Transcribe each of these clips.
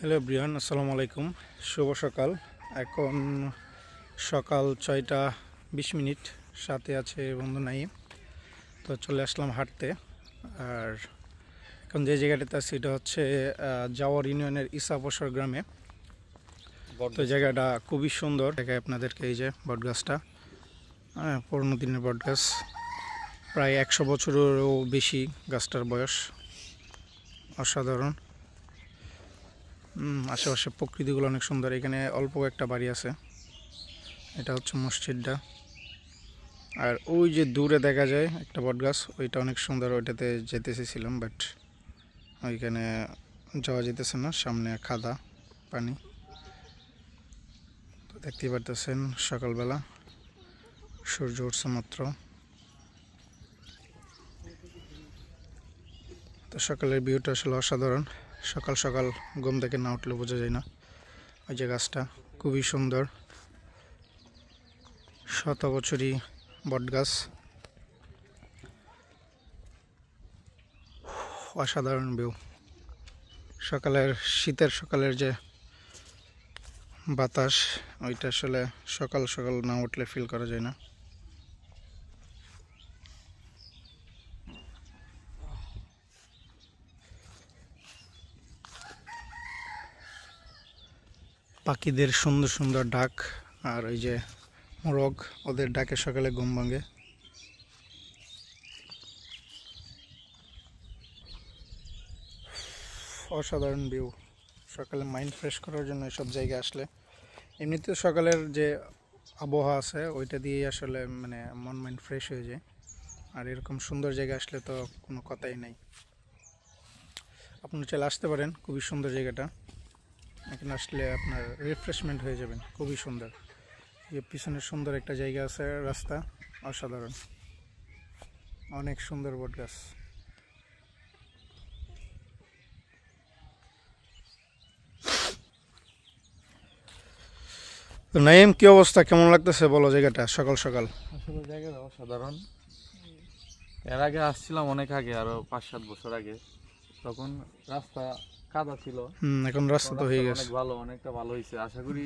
Hello Brian, আসসালামু আলাইকুম। শুভ সকাল। এখন সকাল 6টা 20 মিনিট। সাথে আছে বন্ধু নাইম। তো চলে আসলাম হাঁটতে। আর এখন যে জায়গাটাতে আছি এটা হচ্ছে জাওয়ার ইউনিয়নের ইসাবসর গ্রামে। তো জায়গাটা খুবই সুন্দর। দেখায় আপনাদেরকে, এই যে বটগাছটা, পুরোনো দিনের বটগাছ, প্রায় 100 বছরেরও বেশি গাছটার বয়স। অসাধারণ। আশেপাশে প্রকৃতিগুলো অনেক সুন্দর। এখানে অল্প একটা বাড়ি আছে, এটা হচ্ছে মসজিদটা। আর ওই যে দূরে দেখা যায় একটা বটগাছ, ওইটা অনেক সুন্দর। ওইটাতে যেতে চেয়েছিলাম, বাট ওইখানে যাওয়া যেতেছে না, সামনে খাদা পানি। তো দেখতেই পারতেছেন সকালবেলা সূর্য উঠছে মাত্র। তো সকালের ভিউটা আসলে অসাধারণ। সকাল সকাল ঘুম থেকে না উঠলে বোঝা যায় না। ওই যে গাছটা খুবই সুন্দর, শত বছরই বটগাছ। অসাধারণ ভিউ। সকালের শীতের সকালের যে বাতাস, ওইটা আসলে সকাল সকাল না উঠলে ফিল করা যায় না। পাখিদের সুন্দর সুন্দর ডাক, আর ওই যে মোরগ, ওদের ডাকে সকালে ঘুম ভাঙে। অসাধারণ ভিউ। সকালে মাইন্ড ফ্রেশ করার জন্য এসব জায়গায় আসলে, এমনিতে সকালের যে আবহাওয়া আছে ওইটা দিয়েই আসলে মানে মন মাইন্ড ফ্রেশ হয়ে যায়। আর এরকম সুন্দর জায়গা আসলে তো কোনো কথাই নাই। আপনি চলে আসতে পারেন, খুবই সুন্দর জায়গাটা। এখানে আসলে আপনার রিফ্রেশমেন্ট হয়ে যাবেন। খুবই সুন্দর। এই পিছনে সুন্দর একটা জায়গা আছে, রাস্তা অসাধারণ, অনেক সুন্দর বটগাছ। তো নাইম, কি অবস্থা, কেমন লাগতেছে বলো জায়গাটা সকাল সকাল? আসলে জায়গাটা অসাধারণ। এর আগে আসছিলাম অনেক আগে, আরো 5-7 বছর আগে। তখন রাস্তা কাদা ছিল। এখন রাস্তা তো হয়ে গেছে, অনেক ভালো, অনেকটা ভালো হয়েছে। আশা করি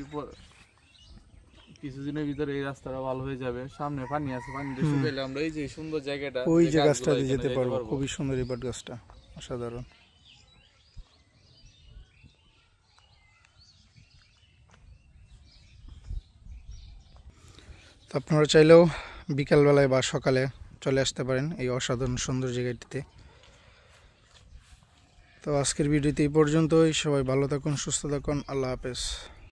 কিছুদিনের ভিতরে এই রাস্তাটা ভালো হয়ে যাবে। সামনে পানি আছে, পানি দিয়ে শুকাইলে আমরা এই যে সুন্দর জায়গাটা, ওই যে গাছটা দিয়ে যেতে পারবো। খুবই সুন্দর এই বট গাছটা, অসাধারণ। তো আপনারা চাইলেও বিকালবেলায় বা সকালে চলে আসতে পারেন এই অসাধারণ সুন্দর জায়গাটিতে। তো আজকের ভিডিওতে এই পর্যন্তই। সবাই ভালো থাকুন, সুস্থ থাকুন। আল্লাহ হাফেজ।